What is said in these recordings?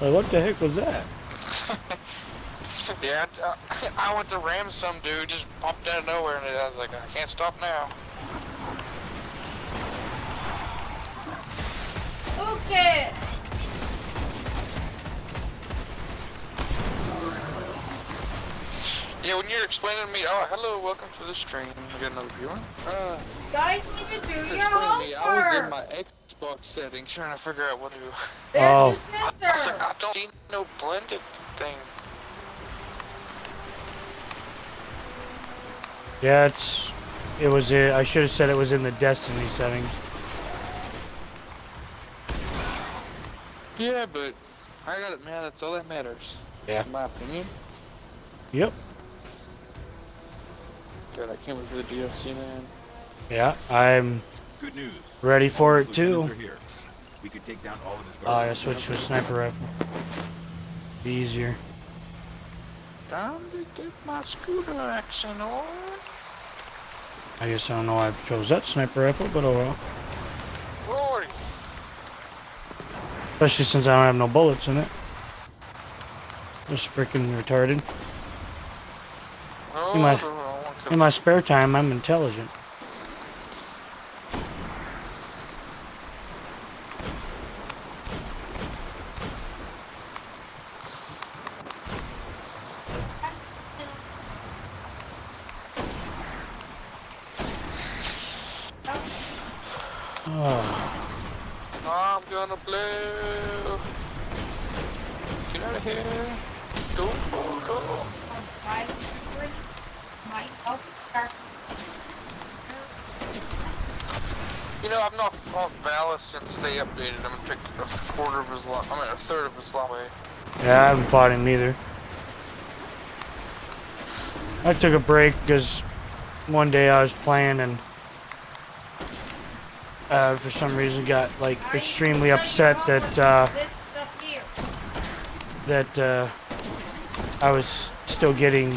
Like, what the heck was that? Yeah, I went to ram some dude, just popped out of nowhere, and I was like, I can't stop now. Okay. Yeah, when you're explaining to me, oh, hello, welcome to the stream. We got another viewer. Guys need to do your I was in homework. my Xbox settings trying to figure out what to do. Oh. This is I was Mister. like, I don't see no blended thing. Yeah, it was. I should have said it was in the Destiny settings. Yeah, but I got it, man. That's all that matters. Yeah. In my opinion. Yep. God, I can't wait for the DLC, man. Yeah, I'm Good news. ready for it Lieutenants too. are here. We could take down all of his I guards. switched to a sniper rifle. Be easier. Time to get my scooter action on. I guess I don't know why I chose that sniper rifle, but oh well. Lordy. Especially since I don't have no bullets in it. Just freaking retarded. Oh, In my spare time, I'm intelligent. Oh. I'm gonna blow. Get out of here. Go, go, go. You know, I've not fought Ballast since they updated him and took a quarter of his life. I mean, a third of his life away. Yeah, I haven't fought him either. I took a break because one day I was playing and for some reason got like extremely upset that I was still getting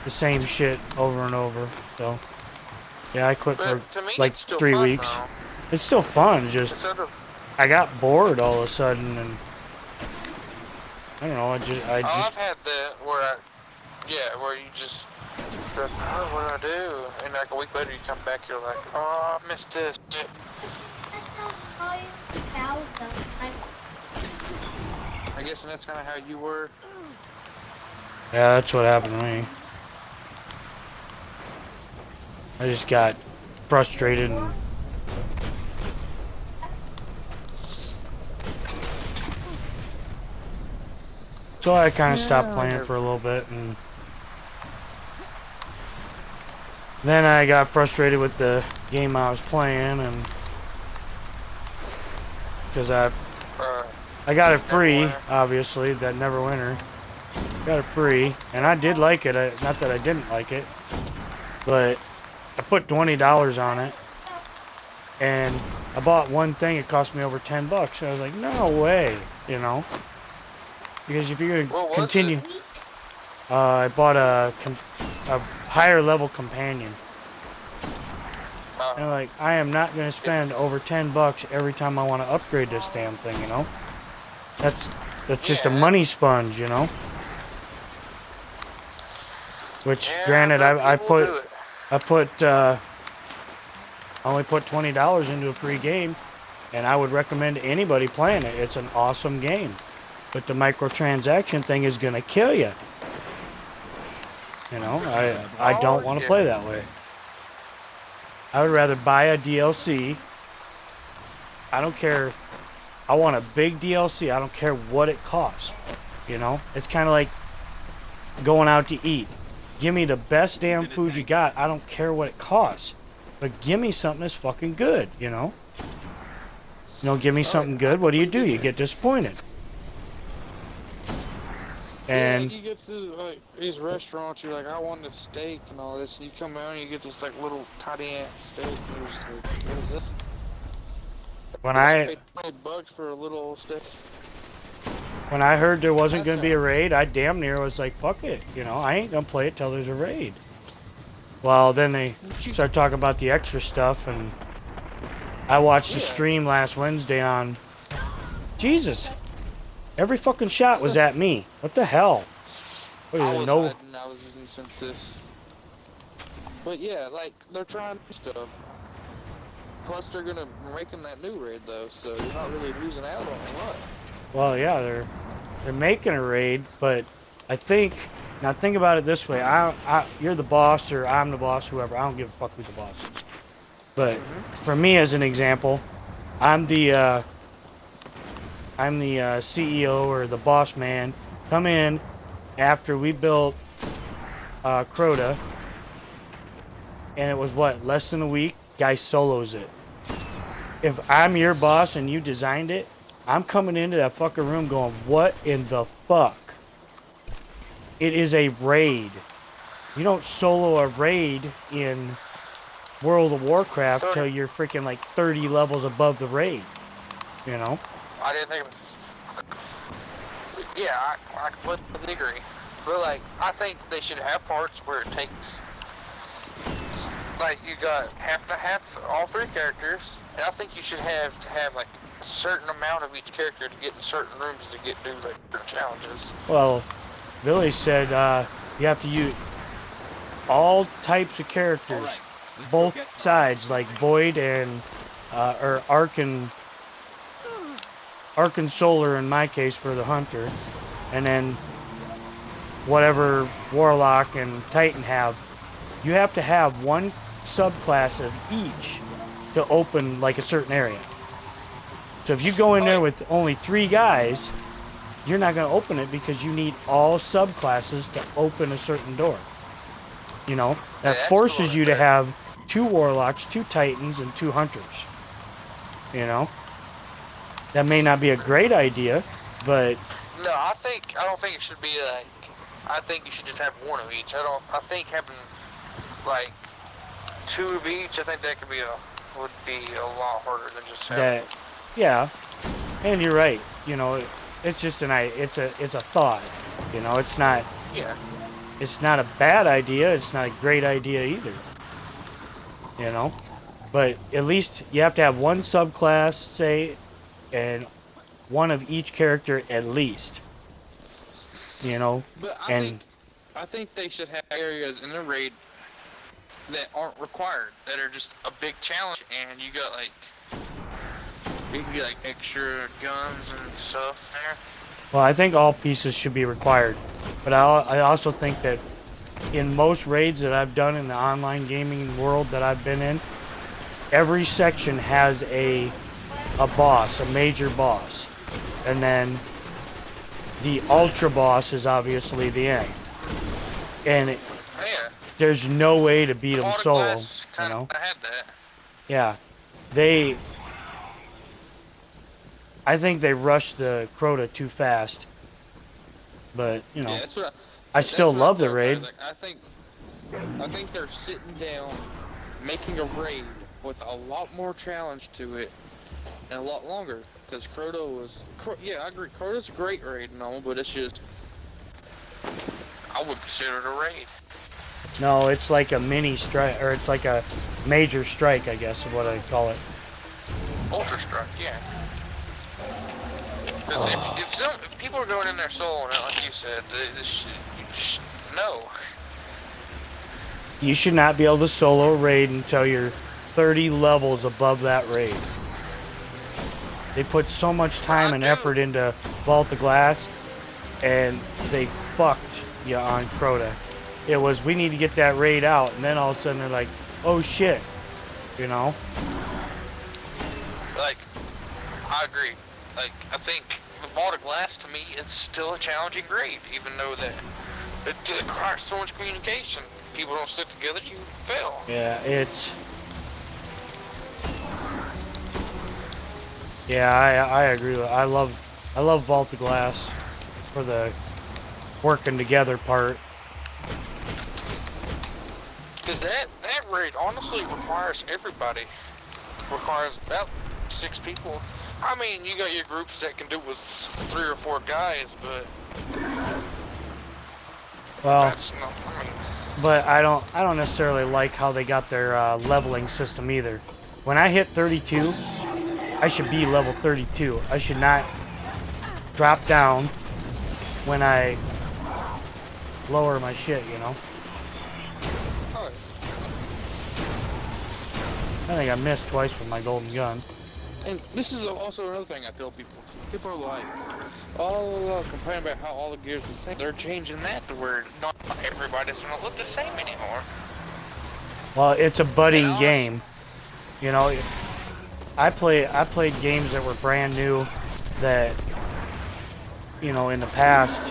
the same shit over and over. So yeah, I quit for But to me, like it's still 3 fun, weeks. though. It's still fun, just Instead of, I got bored all of a sudden and I don't know, I I've just had that where where you just, oh, what do I do? And like a week later, you come back, you're like, oh, I missed this. Shit. I guess, and that's kind of how you were. yeah, that's what happened to me. I just got frustrated and so I kind of stopped playing for a little bit, and then I got frustrated with the game I was playing, and because I got it free, obviously, that Neverwinter. Got it free, and I did like it. Not that I didn't like it, but I put $20 on it, and I bought one thing. It cost me over $10. I was like, no way, you know. Because if you're gonna continue, I bought a higher level companion. And like, I am not gonna spend over $10 every time I want to upgrade this damn thing, you know. That's just a money sponge, you know. Which, granted, I only put $20 into a free game, and I would recommend anybody playing it. It's an awesome game. But the microtransaction thing is gonna kill you. You know, I don't want to play that way. I would rather buy a DLC. I don't care. I want a big DLC. I don't care what it costs. You know, it's kind of like going out to eat. Give me the best damn food you got. I don't care what it costs, but give me something that's fucking good. You know. You don't give me something good. What do? You get disappointed. And you get to like these restaurants, you're like, I want this steak and all this, and you come out and you get this like little tiny ass steak, and you're just like, what is this? when I I paid $20 for a little old steak. when I heard there wasn't gonna be a raid, I damn near was like, fuck it. You know, I ain't gonna play it till there's a raid. Well, then they start talking about the extra stuff, and I watched the stream last Wednesday on Jesus. Every fucking shot was at me. What the hell? What is I it, was no? hiding, I was using census. But yeah, like, they're trying stuff. Plus, they're gonna making that new raid though, so you're not really losing out on a lot. Well, yeah, they're making a raid, but I think now think about it this way: you're the boss, or I'm the boss, whoever. I don't give a fuck who the boss is. But for me, as an example, I'm the CEO or the boss man. Come in after we built Crota, and it was what, less than a week. Guy solos it. If I'm your boss and you designed it, I'm coming into that fucking room going, what in the fuck? It is a raid. You don't solo a raid in World of Warcraft till you're freaking like 30 levels above the raid. You know? I didn't think. Yeah, I completely agree. But like, I think they should have parts where it takes. Like, you got half all three characters, and I think you should have to have like a certain amount of each character to get in certain rooms to do like certain challenges. Well, Billy said you have to use all types of characters, All right, let's both go get- sides, like Void and or Arc and Solar in my case for the Hunter, and then whatever Warlock and Titan have. You have to have one subclass of each to open like a certain area. So if you go in there with only 3 guys, you're not going to open it because you need all subclasses to open a certain door. You know, that that's forces cool, you to but- have 2 Warlocks, 2 Titans, and 2 Hunters. You know, that may not be a great idea, but No, I don't think it should be like. I think you should just have one of each. I think having like 2 of each. I think that would be a lot harder than just having. that, yeah, and you're right. You know, it's just it's a thought. You know, it's not Yeah. a bad idea. It's not a great idea either. You know, but at least you have to have one subclass, say, and one of each character at least. You know, But and I think they should have areas in the raid that aren't required, that are just a big challenge, and you got like, you can get like extra guns and stuff there. well, I think all pieces should be required, but I also think that in most raids that I've done in the online gaming world that I've been in, every section has a boss, a major boss, and then the ultra boss is obviously the end, and Yeah. there's no way to beat them Autoglass solo. You kinda know? had that. Yeah, I think they rushed the Crota too fast, but you know, Yeah, that's what I still that's what love I the told raid. guys, like, I think they're sitting down, making a raid with a lot more challenge to it, and a lot longer. Because yeah, I agree. Crota's a great raid and all, but it's just, I would consider it a raid. No, it's like a mini strike, or it's like a major strike, I guess is what I call it. Ultra Strike, yeah. Because if people are going in there solo, and like you said, no. You should not be able to solo a raid until you're 30 levels above that raid. They put so much time and effort into Vault of Glass, and they fucked you on Crota. It was, we need to get that raid out, and then all of a sudden they're like, oh shit, you know? Like, I agree. Like, I think the Vault of Glass, to me, it's still a challenging raid, even though that it requires so much communication. People don't stick together, you fail. Yeah, yeah, I agree with, I love Vault of Glass for the working together part. Because that raid honestly requires everybody. Requires about 6 people. I mean, you got your groups that can do it with 3 or 4 guys, but Well, that's not, I mean, but I don't necessarily like how they got their leveling system either. When I hit 32, I should be level 32. I should not drop down when I lower my shit, you know? Oh, I think I missed twice with my golden gun. and this is also another thing I tell people. People are like, oh, complaining about how all the gear's the same. They're changing that to where not everybody's gonna look the same anymore. Well, it's a budding And game. You know, I played games that were brand new that, you know, in the past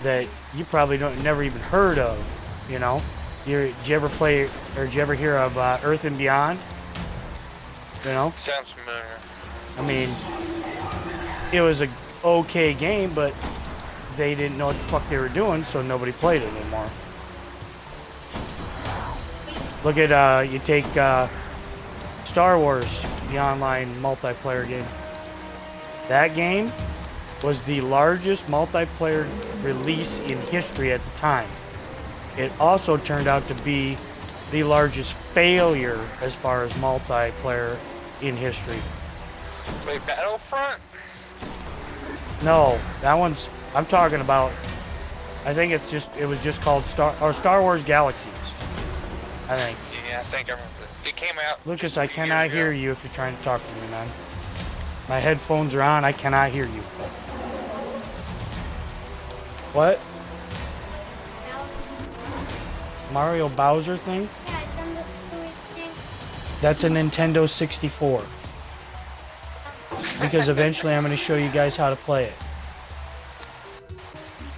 that you probably never even heard of, you know? Did you ever play, or did you ever hear of Earth and Beyond? You know? Sounds familiar. I mean, it was a okay game, but they didn't know what the fuck they were doing, so nobody played it anymore. Look at, you take Star Wars, the online multiplayer game. That game was the largest multiplayer release in history at the time. It also turned out to be the largest failure as far as multiplayer in history. Wait, Battlefront? No, that one's, I'm talking about, I think it was just called Star Wars Galaxies, I think. Yeah, I think I remember. It came out. Lucas, just a I few cannot years ago. hear you if you're trying to talk to me, man. My headphones are on, I cannot hear you. What? Mario Bowser thing? Yeah, it's on the Switch game. That's a Nintendo 64. Because eventually I'm going to show you guys how to play it.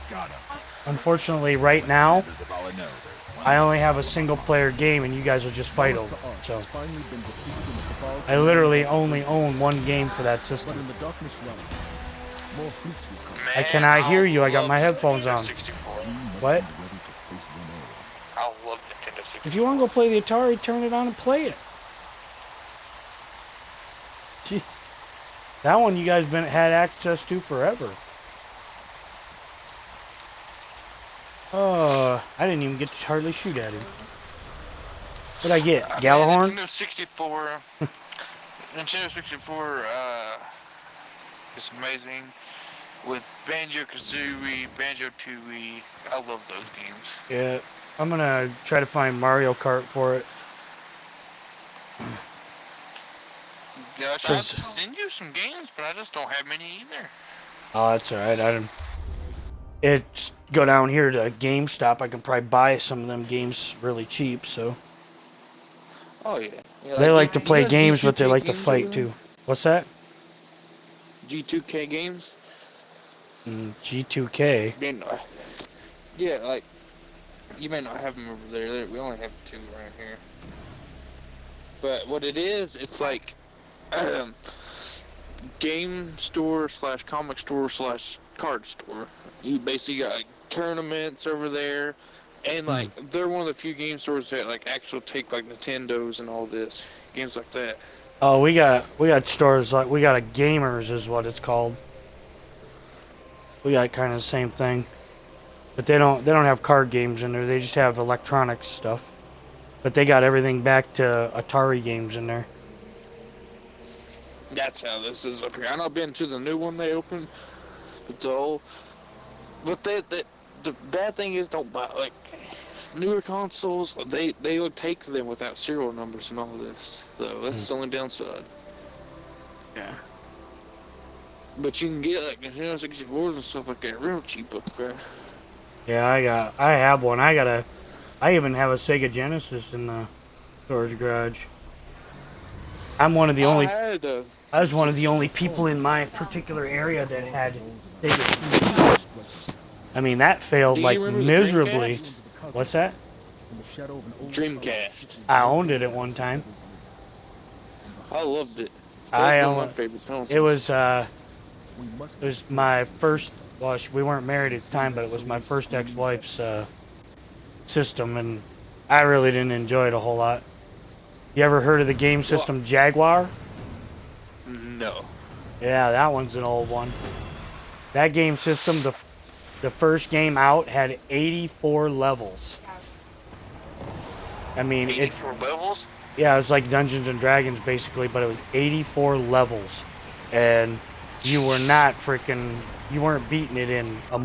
Got him. Unfortunately, right now, That is all I know. There's one I only have a single player game and you guys will just fight over it. So Finally been defeated in the cabal. I literally only own one game for that But system. in the darkness realm, more fleets will come. I cannot hear you, I got love my headphones on. Nintendo 64. You must What? be ready to face them all. I love Nintendo 64. If you want to go play the Atari, turn it on and play it. Gee, that one you guys had access to forever. Oh, I didn't even get to hardly shoot at him. What'd I get? Galahorn? Nintendo 64. Nintendo 64 is amazing. With Banjo-Kazooie, Banjo-Tooie. I love those games. Yeah, I'm gonna try to find Mario Kart for it. Yeah, I tried 'Cause- to send you some games, but I just don't have many either. Oh, that's alright. It's go down here to GameStop. I can probably buy some of them games really cheap. So Oh yeah. Yeah, they like to you play guys games, but they G2K like to games fight over there? too. What's that? G2K games. G2K. Yeah, like you may not have them over there. We only have 2 around here. But what it is, it's like game store / comic store / card store. You basically got like, tournaments over there, and like they're one of the few game stores that like actually take like Nintendos and all this games like that. Oh, we got stores like we got a Gamers is what it's called. We got kind of the same thing, but they don't have card games in there. They just have electronics stuff. But they got everything back to Atari games in there. That's how this is up here. I know I've been to the new one they opened, but the old, but the bad thing is don't buy like newer consoles. They will take them without serial numbers and all this. So that's the only downside. Yeah. But you can get like Nintendo 64s and stuff like that real cheap up there. Yeah, I have one. I even have a Sega Genesis in the storage garage. I'm one of the only. I was one of the only people in my particular area that had Sega CDs. I mean, that failed Do you like remember the miserably. Dreamcast? What's that? In the shadow of an old Dreamcast. I owned it at one time. I loved it. I That was one own- of my favorite consoles. It was my first. Well, we weren't married at the time, but it was my first ex-wife's system, and I really didn't enjoy it a whole lot. You ever heard of the game system Jaguar? No. Yeah, that one's an old one. That game system, the first game out had 84 levels. I mean, 84 levels? yeah, it was like Dungeons and Dragons basically, but it was 84 levels. And you were not freaking, you weren't beating it in a